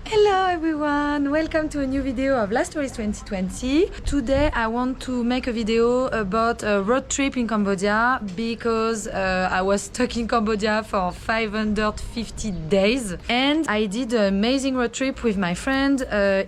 Hello everyone, welcome to a new video of Last Tourist 2020. Today I want to make a video about a road trip in Cambodia because I was stuck in Cambodia for 550 days and I did an amazing road trip with my friend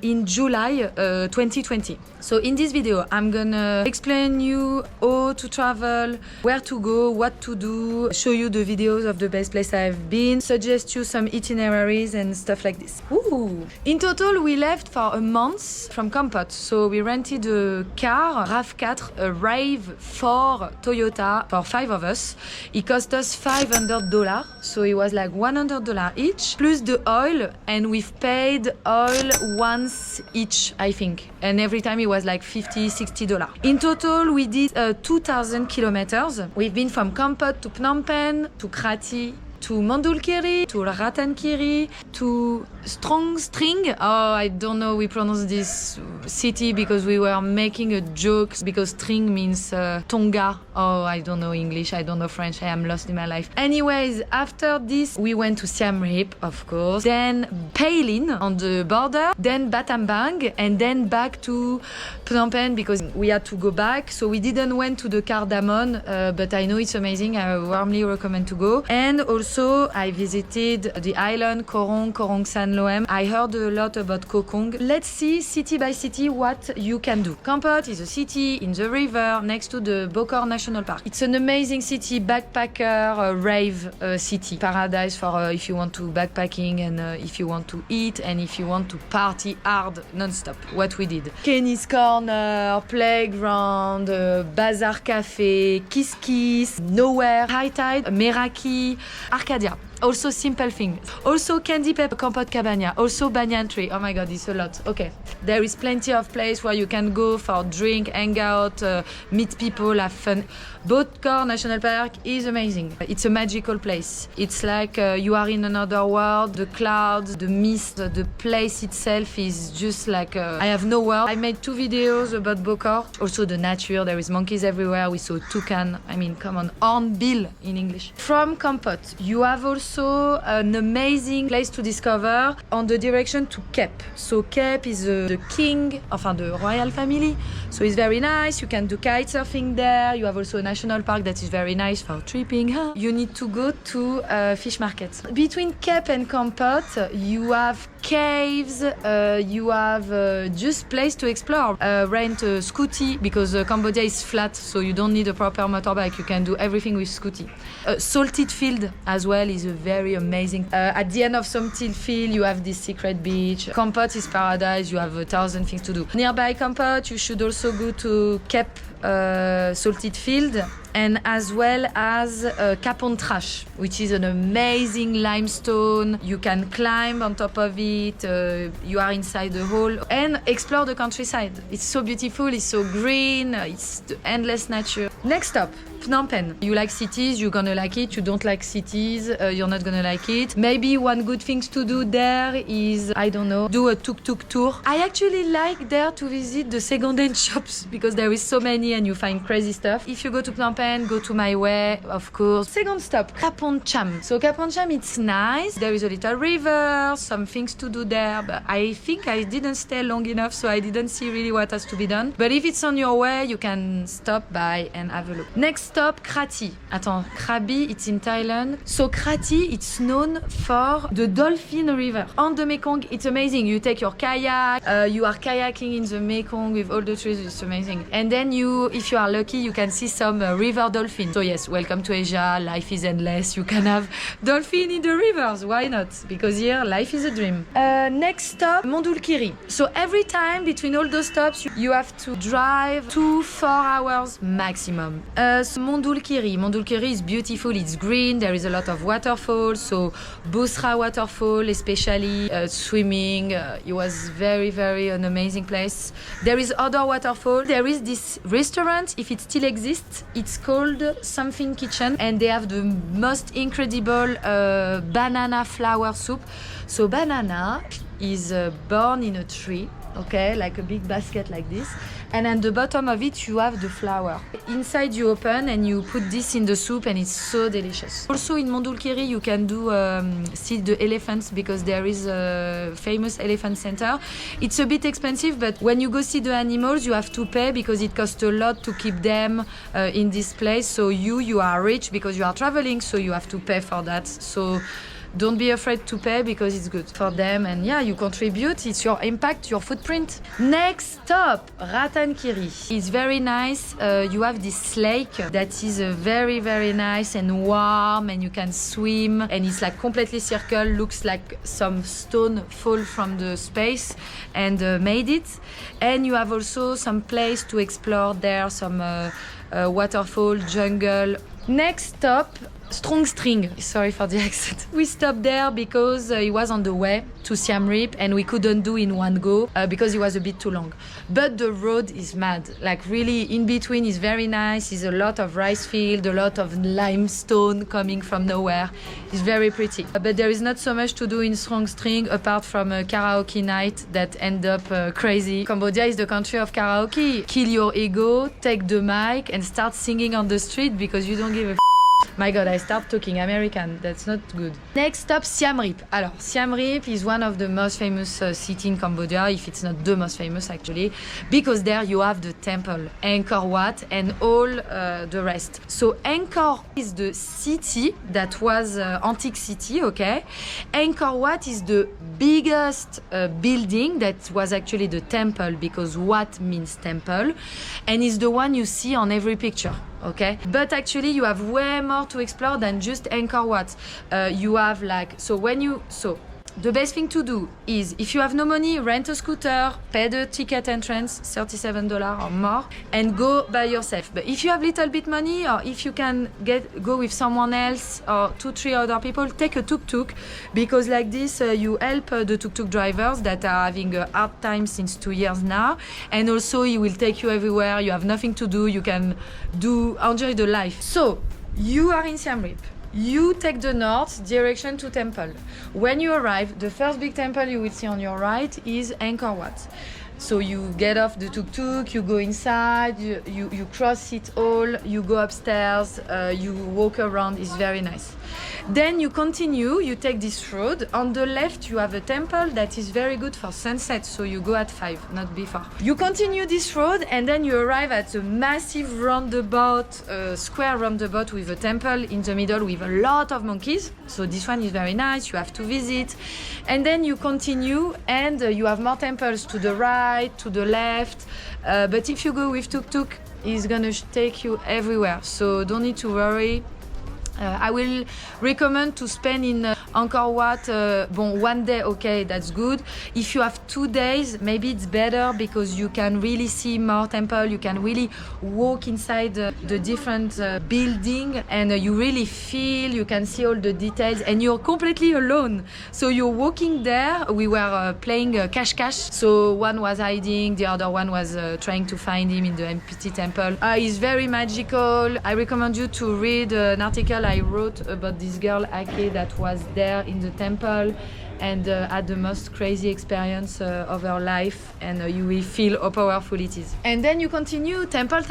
in July 2020. So in this video I'm gonna explain you how to travel, where to go, what to do, show you the videos of the best place I've been, suggest you some itineraries and stuff like this. Ooh. In total, we left for a month from Kampot. So we rented a car, RAV4, a RAV4 Toyota for 5 of us. It cost us $500, so it was like $100 each, plus the oil, and we've paid oil once each, I think. And every time it was like $50, $60. In total, we did 2,000 kilometers. We've been from Kampot to Phnom Penh, to Kratie, to Mandulkiri, to Ratankiri, to Strong String. Oh, I don't know we pronounce this city because we were making a joke because string means Tonga. Oh, I don't know English, I don't know French, I am lost in my life. Anyways, after this, we went to Siem Reap, of course, then Pailin on the border, then Battambang, and then back to Phnom Penh because we had to go back. So we didn't went to the Cardamom, but I know it's amazing. I warmly recommend to go. And also, I visited the island Korong, Korong San Loem. I heard a lot about Koh Kong. Let's see city by city what you can do. Kampot is a city in the river next to the Bokor National Park. It's an amazing city, backpacker, rave city. Paradise for if you want to backpacking and if you want to eat and if you want to party hard non-stop. What we did. Kenny's Corner, Playground, Bazaar Cafe, Kiss Kiss, Nowhere, High Tide, Meraki, Arcadia. Also simple thing. Also Candy Pep, Kampot Cabana. Also Banyan Tree. Oh my god, it's a lot. Okay. There is plenty of place where you can go for drink, hang out, meet people, have fun. Bokor National Park is amazing. It's a magical place. It's like you are in another world. The clouds, the mist, the place itself is just like I have no word. I made 2 videos about Bokor. Also the nature. There is monkeys everywhere. We saw toucan. I mean, come on, hornbill in English. From Kampot, you have also an amazing place to discover on the direction to Kep. So Kep is the king of the royal family. So it's very nice. You can do kite surfing there. You have also a national park that is very nice for tripping. You need to go to fish markets. Between Kep and Kampot, you have caves, you have just place to explore. Rent a scooty because Cambodia is flat, so you don't need a proper motorbike. You can do everything with scooty. Salted Field as well is a very amazing. At the end of Salted Field, you have this secret beach. Kampot is paradise. You have 1,000 things to do. Nearby Kampot, you should also go to Kep, Salted Field, and as well as Kapon Trash, which is an amazing limestone. You can climb on top of it. You are inside the hole and explore the countryside. It's so beautiful. It's so green. It's the endless nature. Next stop, Phnom Penh. You like cities, you're gonna like it. You don't like cities, you're not gonna like it. Maybe one good thing to do there is, I don't know, do a tuk-tuk tour. I actually like there to visit the second-hand shops because there is so many and you find crazy stuff. If you go to Phnom Penh, go to My Way, of course. Second stop, Kaphon Cham. So Kaphon Cham, it's nice. There is a little river, some things to do there, but I think I didn't stay long enough, so I didn't see really what has to be done. But if it's on your way, you can stop by and have a look. Next stop, Kratie. Attends, Krabi, it's in Thailand. So Kratie, it's known for the Dolphin River. On the Mekong, it's amazing. You take your kayak, you are kayaking in the Mekong with all the trees, it's amazing. And then if you are lucky, you can see some river dolphin. So yes, welcome to Asia, life is endless. You can have dolphin in the rivers, why not? Because here, life is a dream. Next stop, Mandulkiri. So every time between all those stops, you have to drive 2-4 hours maximum. So Mandulkiri is beautiful, it's green, there is a lot of waterfalls. So Busra waterfall, especially swimming, it was very, very an amazing place. There is other waterfall. There is this restaurant, if it still exists, it's called Something Kitchen, and they have the most incredible banana flower soup. So banana is born in a tree, okay, like a big basket like this, and at the bottom of it you have the flour. Inside you open and you put this in the soup and it's so delicious. Also in Mondulkiri you can do see the elephants because there is a famous elephant center. It's a bit expensive, but when you go see the animals you have to pay because it costs a lot to keep them in this place. So you are rich because you are traveling, so you have to pay for that. So don't be afraid to pay because it's good for them, and yeah, you contribute. It's your impact, your footprint. Next stop, Ratankiri. It's very nice. You have this lake that is very, very nice and warm, and you can swim, and it's like completely circle, looks like some stone fall from the space and made it. And you have also some place to explore there, some waterfall, jungle. Next stop, Strong String. Sorry for the accent. We stopped there because it was on the way to Siem Reap and we couldn't do in one go because it was a bit too long. But the road is mad. Like really in between is very nice. It's a lot of rice field, a lot of limestone coming from nowhere. It's very pretty. But there is not so much to do in Strong String apart from a karaoke night that end up crazy. Cambodia is the country of karaoke. Kill your ego, take the mic and start singing on the street because you don't give a My God, I start talking American. That's not good. Next stop, Siem Reap. Alors, Siem Reap is one of the most famous cities in Cambodia, if it's not the most famous actually, because there you have the temple, Angkor Wat, and all the rest. So Angkor is the city that was antique city, okay? Angkor Wat is the biggest building that was actually the temple, because Wat means temple, and is the one you see on every picture. Okay, but actually you have way more to explore than just Angkor Wat. You have like, the best thing to do is, if you have no money, rent a scooter, pay the ticket entrance, $37 or more, and go by yourself. But if you have little bit money, or if you can go with someone else or 2-3 other people, take a tuk-tuk, because like this you help the tuk-tuk drivers that are having a hard time since 2 years now, and also he will take you everywhere. You have nothing to do, you can enjoy the life. So you are in Siem Reap. You take the north direction to temple. When you arrive, the first big temple you will see on your right is Angkor Wat. So you get off the tuk-tuk, you go inside, you cross it all, you go upstairs, you walk around, it's very nice. Then you continue, you take this road. On the left you have a temple that is very good for sunset, so you go at 5, not before. You continue this road and then you arrive at a massive roundabout, square roundabout with a temple in the middle with a lot of monkeys. So this one is very nice, you have to visit. And then you continue and you have more temples to the right, to the left. But if you go with tuk-tuk, it's gonna take you everywhere, so don't need to worry. I will recommend to spend in Angkor Wat 1 day, okay, that's good. If you have 2 days, maybe it's better because you can really see more temple, you can really walk inside the different building, and you really feel, you can see all the details, and you're completely alone. So you're walking there. We were playing cash, so one was hiding, the other one was trying to find him in the empty temple. It's very magical. I recommend you to read an article I wrote about this girl Ake that was there in the temple and had the most crazy experience of her life, and you will feel how powerful it is. And then you continue temple.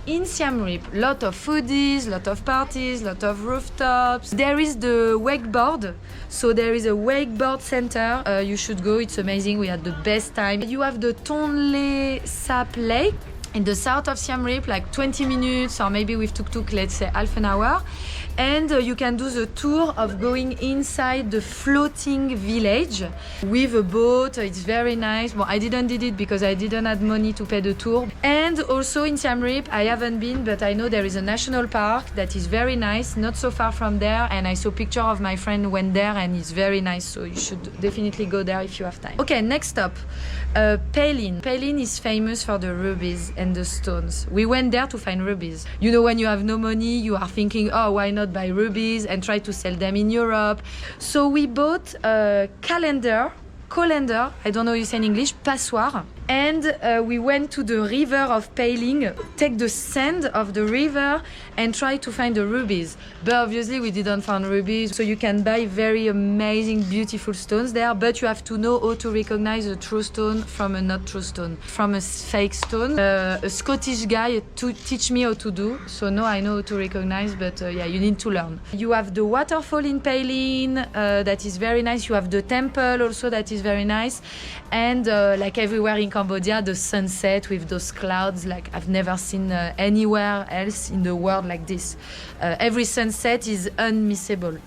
In Siem Reap, lot of foodies, lot of parties, lot of rooftops. There is the wakeboard, so there is a wakeboard center. You should go, it's amazing. We had the best time. You have the Tonle Sap Lake in the south of Siem Reap, like 20 minutes, or maybe with tuk-tuk, let's say half an hour. And you can do the tour of going inside the floating village with a boat. It's very nice. Well, I didn't did it because I didn't have money to pay the tour. And also in Siem Reap, I haven't been, but I know there is a national park that is very nice, not so far from there. And I saw a picture of my friend went there, and it's very nice. So you should definitely go there if you have time. Okay, next stop, Pailin. Pailin is famous for the rubies and the stones. We went there to find rubies. You know, when you have no money, you are thinking, oh, why not buy rubies and try to sell them in Europe? So we bought a calendar colander, I don't know how you say in English, passoire. And we went to the river of Peiling, take the sand of the river and try to find the rubies. But obviously we didn't find rubies, so you can buy very amazing, beautiful stones there, but you have to know how to recognize a true stone from a not true stone, from a fake stone. A Scottish guy to teach me how to do, so now I know how to recognize, but yeah, you need to learn. You have the waterfall in Peiling, that is very nice. You have the temple also, that is very nice. And like everywhere in Cambodia, the sunset with those clouds, like I've never seen anywhere else in the world like this. Every sunset is unmissable.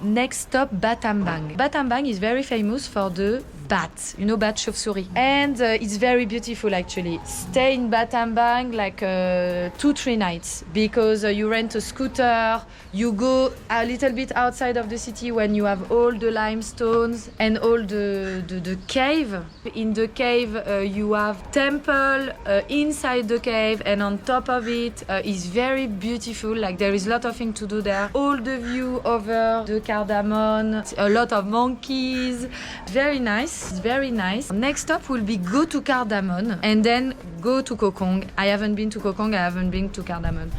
Next stop, Battambang. Battambang is very famous for the bat, you know, bat chauve-souris. And it's very beautiful actually. Stay in Battambang like 2-3 nights because you rent a scooter, you go a little bit outside of the city when you have all the limestones and all the cave. In the cave you have temple inside the cave, and on top of it is very beautiful, like there is a lot of things to do there. All the view over the Cardamom, a lot of monkeys, very nice. It's very nice. Next stop will be go to Cardamom and then go to Koh Kong. I haven't been to Koh Kong, I haven't been to Cardamom.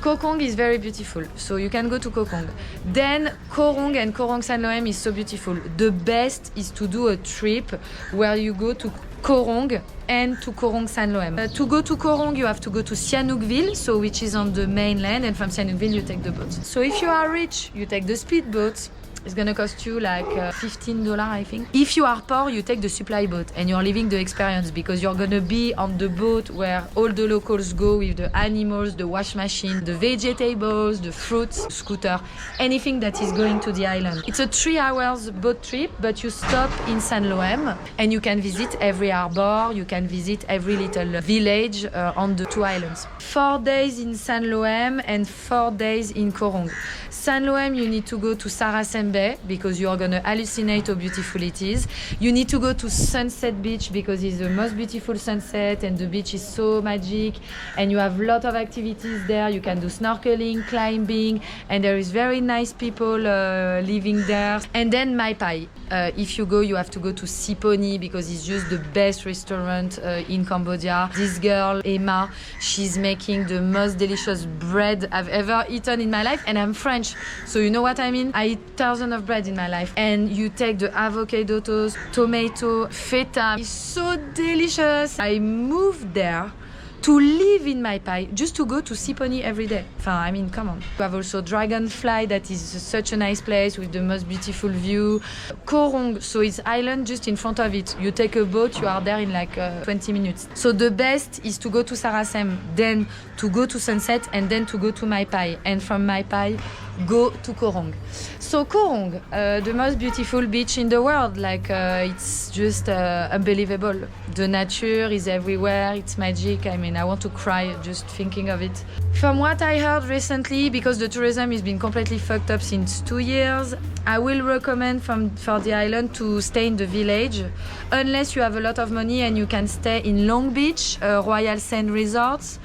Koh Kong is very beautiful, so you can go to Koh Kong. Then Koh Rong and Koh Rong San Loem is so beautiful. The best is to do a trip where you go to Koh Rong and to Koh Rong San Loem. To go to Koh Rong, you have to go to Sihanoukville, so which is on the mainland, and from Sihanoukville you take the boat. So if you are rich, you take the speedboat. It's gonna cost you like $15, I think. If you are poor, you take the supply boat and you're living the experience because you're gonna be on the boat where all the locals go with the animals, the wash machine, the vegetables, the fruits, scooter, anything that is going to the island. It's a 3 hours boat trip, but you stop in San Loem and you can visit every harbor, you can visit every little village on the 2 islands. 4 days in San Loem and 4 days in Koh Rong. San Loem, you need to go to Saracen Bay because you're gonna hallucinate how beautiful it is. You need to go to Sunset Beach because it's the most beautiful sunset and the beach is so magic, and you have a lot of activities there. You can do snorkeling, climbing, and there is very nice people living there. And then Mai Pai. If you go, you have to go to Siponi because it's just the best restaurant in Cambodia. This girl, Emma, she's making the most delicious bread I've ever eaten in my life, and I'm French, so you know what I mean? I eat thousands of bread in my life. And you take the avocado toast, tomato, feta. It's so delicious. I moved there to live in Mai Pai, just to go to Siponi every day. I mean, come on. You have also Dragonfly, that is such a nice place with the most beautiful view. Koh Rong, so it's island just in front of it. You take a boat, you are there in like 20 minutes. So the best is to go to Saracen, then to go to Sunset, and then to go to Mai Pai. And from Mai Pai, go to Koh Rong. So Koh Rong, the most beautiful beach in the world. Like it's just unbelievable. The nature is everywhere. It's magic. I mean, I want to cry just thinking of it. From what I heard recently, because the tourism has been completely fucked up since 2 years, I will recommend for the island to stay in the village, unless you have a lot of money and you can stay in Long Beach, Royal Sand Resorts,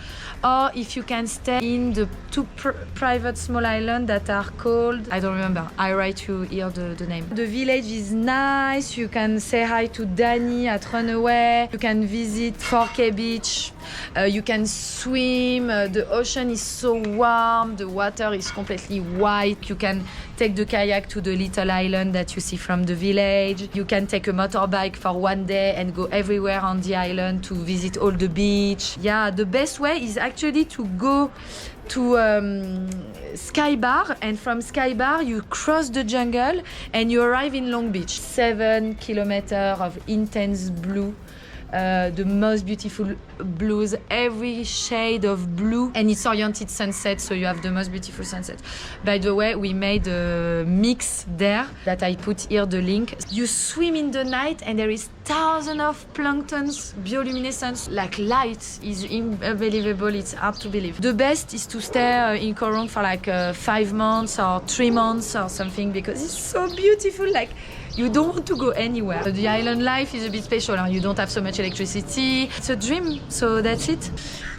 or if you can stay in the 2 private small islands that are called, I don't remember, I write you here the name. The village is nice, you can say hi to Danny at Runaway, you can visit 4K Beach, you can swim, the ocean is so warm, the water is completely white, you can take the kayak to the little island that you see from the village, you can take a motorbike for 1 day and go everywhere on the island to visit all the beach. Yeah, the best way is actually to go to Sky Bar, and from Sky Bar you cross the jungle and you arrive in Long Beach. 7 kilometers of intense blue, the most beautiful blues, every shade of blue, and it's oriented sunset, so you have the most beautiful sunset. By the way, we made a mix there that I put here the link. You swim in the night and there is thousands of planktons, bioluminescence, like light is unbelievable, it's hard to believe. The best is to stay in Koh Rong for like 5 months or 3 months or something because it's so beautiful, like you don't want to go anywhere. The island life is a bit special, you don't have so much electricity. It's a dream, so that's it.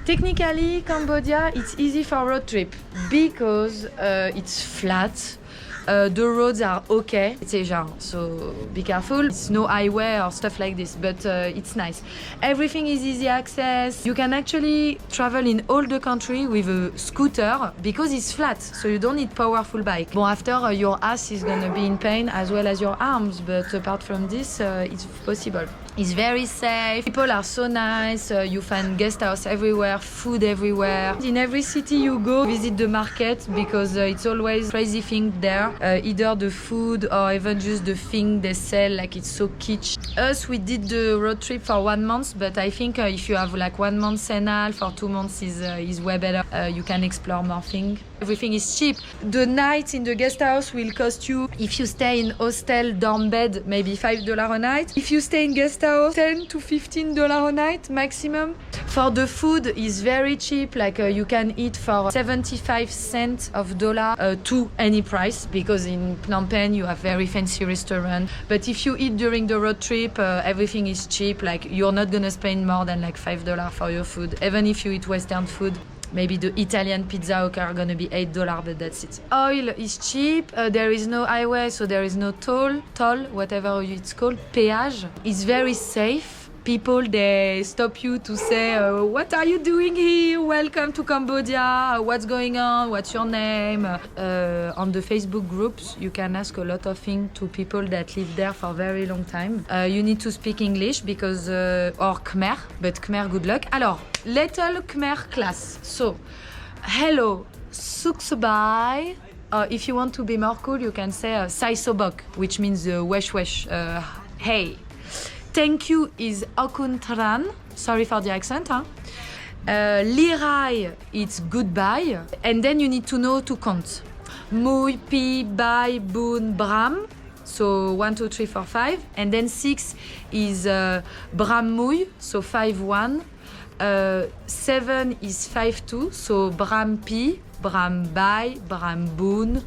Technically, Cambodia, it's easy for road trip because it's flat. The roads are okay. It's Asia, so be careful. It's no highway or stuff like this, but it's nice. Everything is easy access. You can actually travel in all the country with a scooter because it's flat, so you don't need powerful bike. Bon, after your ass is gonna be in pain as well as your arms, but apart from this, it's possible. It's very safe. People are so nice. You find guest house everywhere, food everywhere. In every city you go, visit the market because it's always crazy thing there. Either the food or even just the thing they sell, like it's so kitsch. Us, we did the road trip for 1 month, but I think if you have like 1 month Senal, for 2 months is way better. You can explore more things. Everything is cheap. The night in the guest house will cost you, if you stay in hostel dorm bed, maybe $5 a night. If you stay in guest house, $10 to $15 a night maximum. For the food is very cheap, like you can eat for 75 cents of dollar to any price, because in Phnom Penh you have very fancy restaurant. But if you eat during the road trip, everything is cheap, like you're not gonna spend more than like $5 for your food, even if you eat Western food. Maybe the Italian pizza are gonna be $8, but that's it. Oil is cheap. There is no highway, so there is no toll, whatever it's called. Péage is very safe. People, they stop you to say, what are you doing here? Welcome to Cambodia. What's going on? What's your name? On the Facebook groups, you can ask a lot of things to people that live there for a very long time. You need to speak English because, or Khmer, but Khmer, good luck. Alors, little Khmer class. So, hello, Suksubai. If you want to be more cool, you can say Sai Sobok, which means wesh wesh, hey. Thank you is Okuntran. Sorry for the accent. Huh? Lirai, it's goodbye. And then you need to know to count. Mui, pi, bai, boon, bram. So 1, 2, 3, 4, 5. And then 6 is bram mui, so 5, 1. 7 is 5, 2. So bram pi, bram bai, bram boon,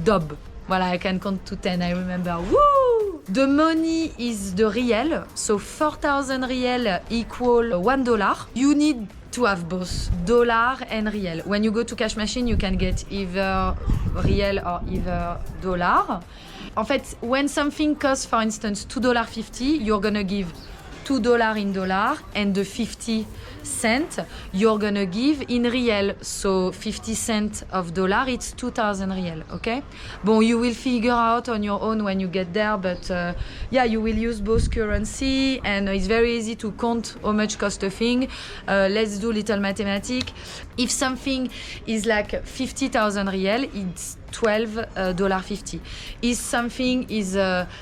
dob. Voilà, I can count to 10, I remember. Woo! The money is the riel, so 4,000 riel equal $1. You need to have both dollar and riel. When you go to cash machine, you can get either riel or either dollar. En fait, when something costs, for instance, $2.50, you're gonna give $2 in dollar, and the 50 cents you're gonna give in riel. So 50 cents of dollar, it's 2,000 riel, okay? Bon, you will figure out on your own when you get there, but yeah, you will use both currency, and it's very easy to count how much cost a thing. Let's do little mathematics. If something is like 50,000 riel, it's $12.50. If something is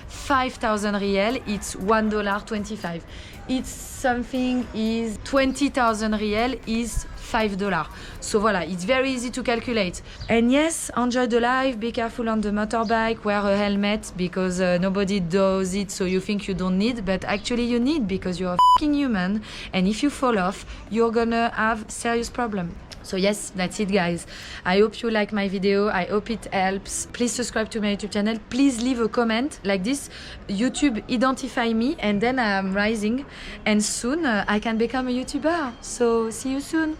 5,000 riel, it's $1.25. If something is 20,000 riel, is $5. So voilà, it's very easy to calculate. And yes, enjoy the life, be careful on the motorbike, wear a helmet, because nobody does it, so you think you don't need, but actually you need, because you're a fucking human, and if you fall off, you're gonna have serious problem. So yes, that's it, guys. I hope you like my video. I hope it helps. Please subscribe to my YouTube channel. Please leave a comment like this. YouTube identify me, and then I'm rising, and soon I can become a YouTuber. So see you soon.